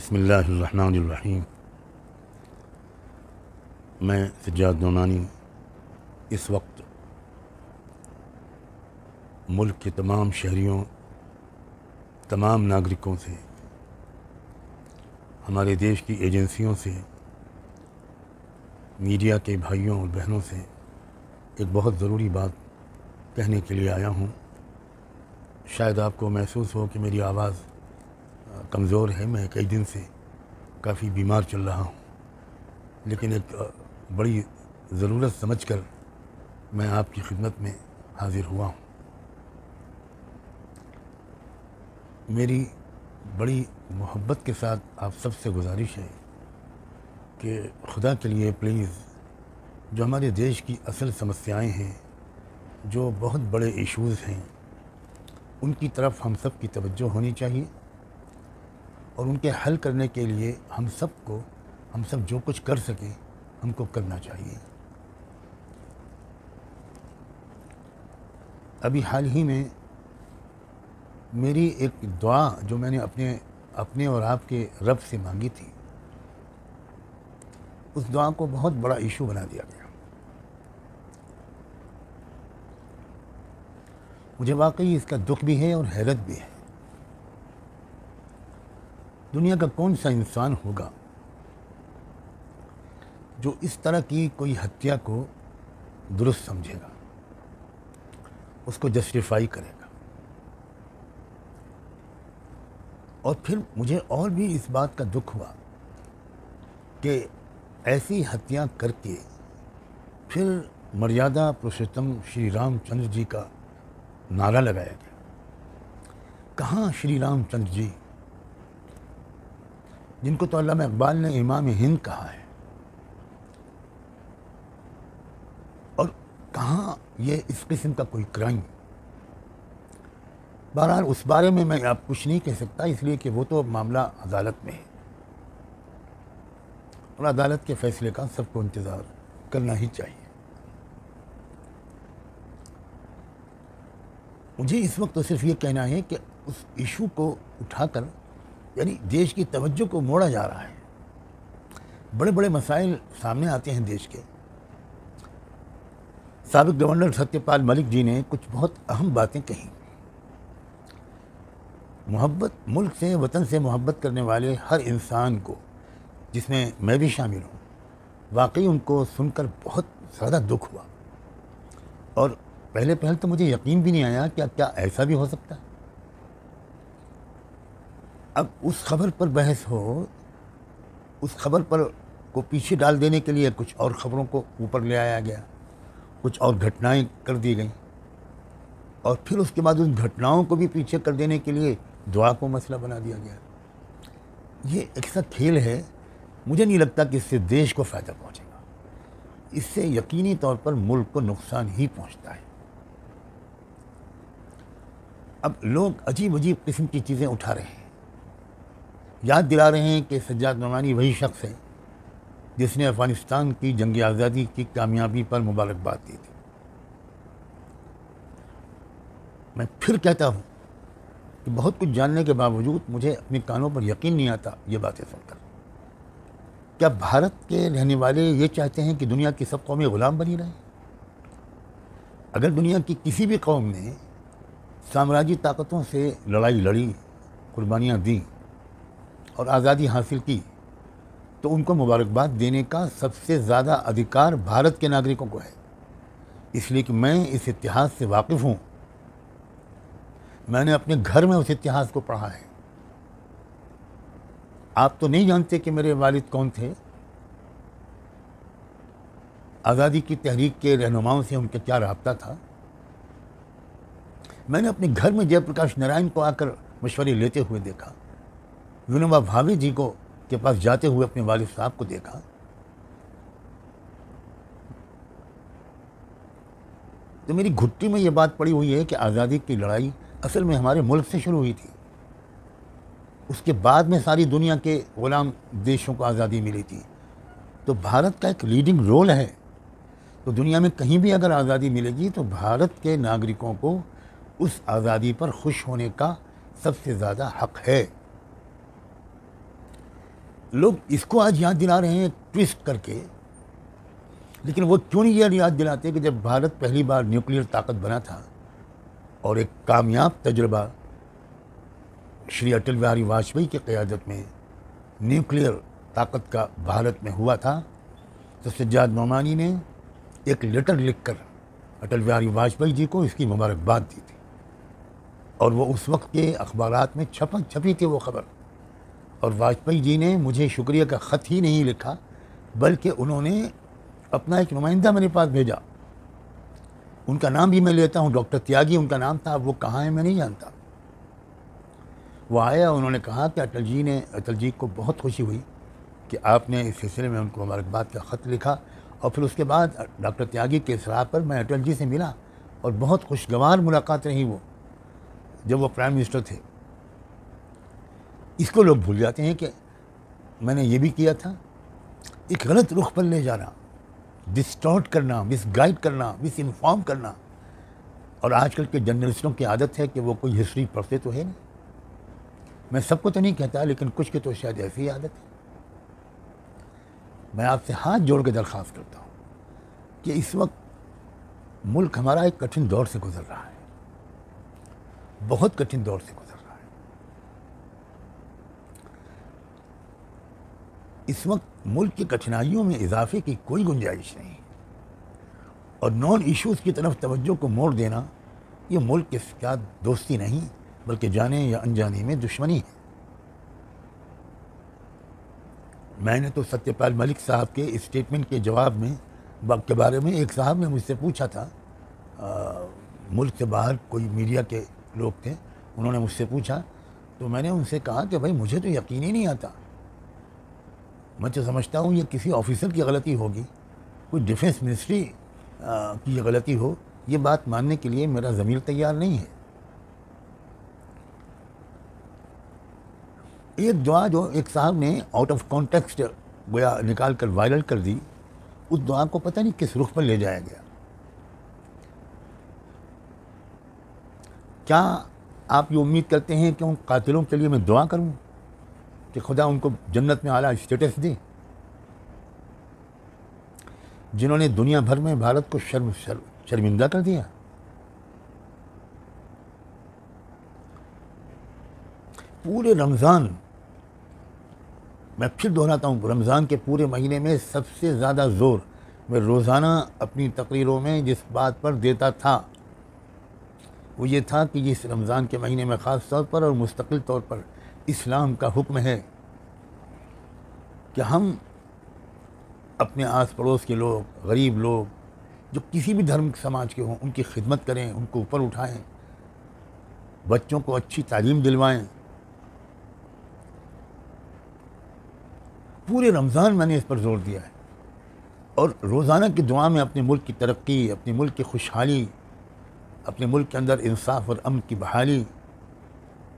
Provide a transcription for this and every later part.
بسم اللہ الرحمن الرحیم۔ میں سجاد نعمانی اس وقت ملک کے تمام شہریوں، تمام ناگرکوں سے، ہمارے دیش کی ایجنسیوں سے، میڈیا کے بھائیوں اور بہنوں سے ایک بہت ضروری بات کہنے کے لیے آیا ہوں۔ شاید آپ کو محسوس ہو کہ میری آواز کمزور ہے، میں کئی دن سے کافی بیمار چل رہا ہوں، لیکن ایک بڑی ضرورت سمجھ کر میں آپ کی خدمت میں حاضر ہوا ہوں۔ میری بڑی محبت کے ساتھ آپ سب سے گزارش ہے کہ خدا کے لیے پلیز جو ہمارے دیش کی اصل سمسیائیں ہیں، جو بہت بڑے ایشوز ہیں، ان کی طرف ہم سب کی توجہ ہونی چاہیے، اور ان کے حل کرنے کے لیے ہم سب جو کچھ کر سکیں ہم کو کرنا چاہیے۔ ابھی حال ہی میں میری ایک دعا جو میں نے اپنے اور آپ کے رب سے مانگی تھی، اس دعا کو بہت بڑا ایشو بنا دیا گیا۔ مجھے واقعی اس کا دکھ بھی ہے اور حیرت بھی ہے۔ دنیا کا کون سا انسان ہوگا جو اس طرح کی کوئی ہتیا کو درست سمجھے گا، اس کو جسٹیفائی کرے گا؟ اور پھر مجھے اور بھی اس بات کا دکھ ہوا کہ ایسی ہتیا کر کے پھر مریادا پروشوتم شری رام چندر جی کا نعرہ لگایا گیا۔ کہاں شری رام چندر جی، جن کو تو علامہ اقبال نے امام ہند کہا ہے، اور کہاں یہ اس قسم کا کوئی کرائم؟ بہرحال اس بارے میں آپ کچھ نہیں کہہ سکتا، اس لیے کہ وہ تو معاملہ عدالت میں ہے، اور عدالت کے فیصلے کا سب کو انتظار کرنا ہی چاہیے۔ مجھے اس وقت تو صرف یہ کہنا ہے کہ اس ایشو کو اٹھا کر، یعنی دیش کی توجہ کو موڑا جا رہا ہے۔ بڑے بڑے مسائل سامنے آتے ہیں دیش کے۔ سابق گورنر ستیہ پال ملک جی نے کچھ بہت اہم باتیں کہیں۔ ملک سے، وطن سے محبت کرنے والے ہر انسان کو، جس میں میں بھی شامل ہوں، واقعی ان کو سن کر بہت زیادہ دکھ ہوا، اور پہلے تو مجھے یقین بھی نہیں آیا کہ کیا ایسا بھی ہو سکتا ہے۔ اب اس خبر پر بحث ہو، اس خبر پر کو پیچھے ڈال دینے کے لیے کچھ اور خبروں کو اوپر لے آیا گیا، کچھ اور گھٹنائیں کر دی گئیں، اور پھر اس کے بعد ان گھٹناؤں کو بھی پیچھے کر دینے کے لیے دعا کو مسئلہ بنا دیا گیا۔ یہ ایک ایسا کھیل ہے، مجھے نہیں لگتا کہ اس سے دیش کو فائدہ پہنچے گا، اس سے یقینی طور پر ملک کو نقصان ہی پہنچتا ہے۔ اب لوگ عجیب قسم کی چیزیں اٹھا رہے ہیں، یاد دلا رہے ہیں کہ سجاد نعمانی وہی شخص ہے جس نے افغانستان کی جنگ آزادی کی کامیابی پر مبارکباد دی تھی۔ میں پھر کہتا ہوں کہ بہت کچھ جاننے کے باوجود مجھے اپنے کانوں پر یقین نہیں آتا یہ باتیں سن کر۔ کیا بھارت کے رہنے والے یہ چاہتے ہیں کہ دنیا کی سب قومیں غلام بنی رہیں؟ اگر دنیا کی کسی بھی قوم نے سامراجی طاقتوں سے لڑائی لڑی، قربانیاں دیں اور آزادی حاصل کی، تو ان کو مبارکباد دینے کا سب سے زیادہ ادھیکار بھارت کے ناگرکوں کو ہے، اس لیے کہ میں اس اتحاد سے واقف ہوں۔ میں نے اپنے گھر میں اس اتحاد کو پڑھا ہے۔ آپ تو نہیں جانتے کہ میرے والد کون تھے، آزادی کی تحریک کے رہنماؤں سے ان کا کیا رابطہ تھا۔ میں نے اپنے گھر میں جے پرکاش نارائن کو آ کر مشورے لیتے ہوئے دیکھا، ونوبا بھاوے جی کو کے پاس جاتے ہوئے اپنے والد صاحب کو دیکھا۔ تو میری گھٹی میں یہ بات پڑی ہوئی ہے کہ آزادی کی لڑائی اصل میں ہمارے ملک سے شروع ہوئی تھی، اس کے بعد میں ساری دنیا کے غلام دیشوں کو آزادی ملی تھی۔ تو بھارت کا ایک لیڈنگ رول ہے، تو دنیا میں کہیں بھی اگر آزادی ملے گی تو بھارت کے ناگرکوں کو اس آزادی پر خوش ہونے کا سب سے زیادہ حق ہے۔ لوگ اس کو آج یاد دلا رہے ہیں ٹویسٹ کر کے، لیکن وہ کیوں نہیں یہ یاد دلاتے کہ جب بھارت پہلی بار نیوکلیئر طاقت بنا تھا اور ایک کامیاب تجربہ شری اٹل بہاری واجپئی کی قیادت میں نیوکلیئر طاقت کا بھارت میں ہوا تھا، تو سجاد نعمانی نے ایک لیٹر لکھ کر اٹل بہاری واجپئی جی کو اس کی مبارکباد دی تھی، اور وہ اس وقت کے اخبارات میں چھپی تھی وہ خبر، اور واجپئی جی نے مجھے شکریہ کا خط ہی نہیں لکھا بلکہ انہوں نے اپنا ایک نمائندہ میرے پاس بھیجا، ان کا نام بھی میں لیتا ہوں، ڈاکٹر تیاگی ان کا نام تھا، اب وہ کہاں ہے میں نہیں جانتا۔ وہ آیا، انہوں نے کہا کہ اٹل جی کو بہت خوشی ہوئی کہ آپ نے اس سلسلے میں ان کو مبارکباد کا خط لکھا، اور پھر اس کے بعد ڈاکٹر تیاگی کے اصرار پر میں اٹل جی سے ملا، اور بہت خوشگوار ملاقات رہی وہ جب وہ پرائم منسٹر تھے۔ اس کو لوگ بھول جاتے ہیں کہ میں نے یہ بھی کیا تھا، ایک غلط رخ پر لے جانا، ڈسٹارٹ کرنا، مس گائیڈ کرنا، مس انفارم کرنا، اور آج کل کے جرنلسٹوں کی عادت ہے کہ وہ کوئی ہسٹری پڑھتے تو ہے نہیں، میں سب کو تو نہیں کہتا لیکن کچھ کی تو شاید ایسی عادت ہے۔ میں آپ سے ہاتھ جوڑ کے درخواست کرتا ہوں کہ اس وقت ملک ہمارا ایک کٹھن دور سے گزر رہا ہے، بہت کٹھن دور سے گزر رہا ہے۔ اس وقت ملک کی کٹھنائیوں میں اضافے کی کوئی گنجائش نہیں، اور نان ایشوز کی طرف توجہ کو موڑ دینا یہ ملک کے ساتھ دوستی نہیں بلکہ جانے یا انجانے میں دشمنی ہے۔ میں نے تو ستیہ پال ملک صاحب کے اسٹیٹمنٹ کے جواب میں کے بارے میں، ایک صاحب نے مجھ سے پوچھا تھا، ملک سے باہر کوئی میڈیا کے لوگ تھے، انہوں نے مجھ سے پوچھا، تو میں نے ان سے کہا کہ بھائی مجھے تو یقین ہی نہیں آتا، میں تو سمجھتا ہوں یہ کسی آفیسر کی غلطی ہوگی، کوئی ڈیفنس منسٹری کی یہ غلطی ہو، یہ بات ماننے کے لیے میرا ضمیر تیار نہیں ہے۔ ایک دعا جو ایک صاحب نے آؤٹ آف کانٹیکسٹ گویا نکال کر وائرل کر دی، اس دعا کو پتہ نہیں کس رخ پر لے جایا گیا۔ کیا آپ یہ امید کرتے ہیں کہ ان قاتلوں کے لیے میں دعا کروں کہ خدا ان کو جنت میں اعلیٰ اسٹیٹس دے، جنہوں نے دنیا بھر میں بھارت کو شرمندہ کر دیا؟ پورے رمضان، میں پھر دہراتا ہوں، رمضان کے پورے مہینے میں سب سے زیادہ زور میں روزانہ اپنی تقریروں میں جس بات پر دیتا تھا وہ یہ تھا کہ اس رمضان کے مہینے میں خاص طور پر اور مستقل طور پر اسلام کا حکم ہے کہ ہم اپنے آس پڑوس کے لوگ، غریب لوگ جو کسی بھی دھرم سماج کے ہوں، ان کی خدمت کریں، ان کو اوپر اٹھائیں، بچوں کو اچھی تعلیم دلوائیں۔ پورے رمضان میں نے اس پر زور دیا ہے، اور روزانہ کی دعا میں اپنے ملک کی ترقی، اپنے ملک کی خوشحالی، اپنے ملک کے اندر انصاف اور امن کی بحالی،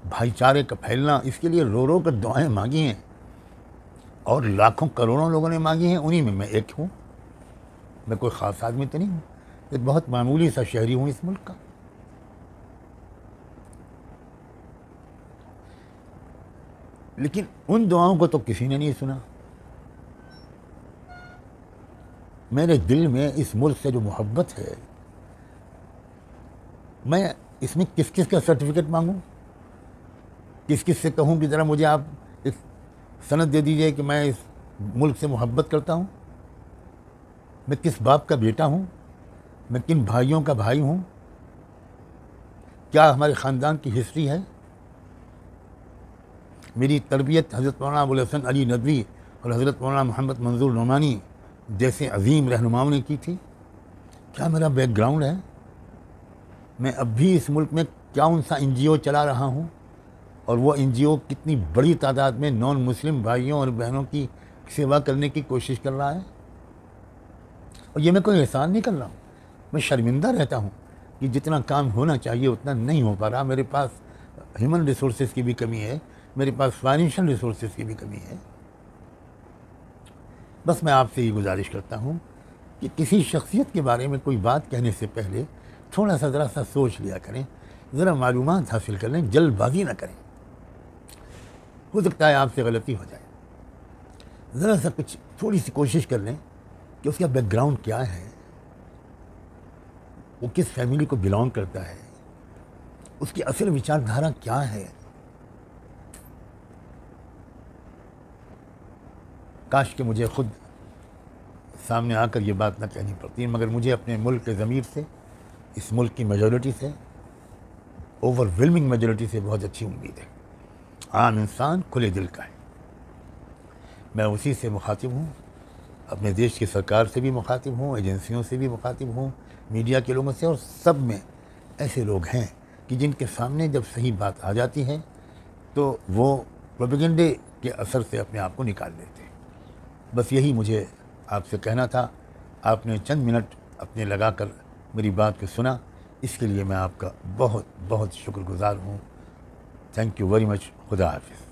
بھائی چارے کا پھیلنا، اس کے لیے رو رو کر دعائیں مانگی ہیں، اور لاکھوں کروڑوں لوگوں نے مانگی ہیں، انہی میں میں ایک ہوں۔ میں کوئی خاص آدمی تو نہیں ہوں، ایک بہت معمولی سا شہری ہوں اس ملک کا۔ لیکن ان دعاؤں کو تو کسی نے نہیں سنا۔ میرے دل میں اس ملک سے جو محبت ہے، میں اس میں کس کس کا سرٹیفکیٹ مانگوں، کس کس سے کہوں کہ ذرا مجھے آپ ایک سند دے دیجئے کہ میں اس ملک سے محبت کرتا ہوں، میں کس باپ کا بیٹا ہوں، میں کن بھائیوں کا بھائی ہوں، کیا ہمارے خاندان کی ہسٹری ہے، میری تربیت حضرت مولانا ابوالحسن علی ندوی اور حضرت مولانا محمد منظور نعمانی جیسے عظیم رہنماؤں نے کی تھی، کیا میرا بیک گراؤنڈ ہے، میں اب بھی اس ملک میں کیا ان سا این جی او چلا رہا ہوں، اور وہ این جی او کتنی بڑی تعداد میں نان مسلم بھائیوں اور بہنوں کی سیوا کرنے کی کوشش کر رہا ہے۔ اور یہ میں کوئی احسان نہیں کر رہا ہوں، میں شرمندہ رہتا ہوں کہ جتنا کام ہونا چاہیے اتنا نہیں ہو پا رہا، میرے پاس ہیومن ریسورسز کی بھی کمی ہے، میرے پاس فائنینشیل ریسورسز کی بھی کمی ہے۔ بس میں آپ سے یہ گزارش کرتا ہوں کہ کسی شخصیت کے بارے میں کوئی بات کہنے سے پہلے تھوڑا سا ذرا سا سوچ لیا کریں، ذرا معلومات حاصل کر لیں، جلد بازی نہ کریں، ہو سکتا ہے آپ سے غلطی ہو جائے۔ ذرا سا کچھ تھوڑی سی کوشش کر لیں کہ اس کا بیک گراؤنڈ کیا ہے، وہ کس فیملی کو بلانگ کرتا ہے، اس کی اصل وچار دھارا کیا ہے۔ کاش کہ مجھے خود سامنے آ کر یہ بات نہ کہنی پڑتی، مگر مجھے اپنے ملک کے ضمیر سے، اس ملک کی میجورٹی سے، اوور ویلمنگ میجورٹی سے بہت اچھی امید ہے۔ عام انسان کھلے دل کا ہے، میں اسی سے مخاطب ہوں، اپنے دیش کی سرکار سے بھی مخاطب ہوں، ایجنسیوں سے بھی مخاطب ہوں، میڈیا کے لوگوں سے، اور سب میں ایسے لوگ ہیں کہ جن کے سامنے جب صحیح بات آ جاتی ہے تو وہ پروپیگنڈے کے اثر سے اپنے آپ کو نکال لیتے ہیں۔ بس یہی مجھے آپ سے کہنا تھا۔ آپ نے چند منٹ اپنے لگا کر میری بات کو سنا، اس کے لیے میں آپ کا بہت بہت شکر گزار ہوں۔ Thank you very much. خدا حافظ۔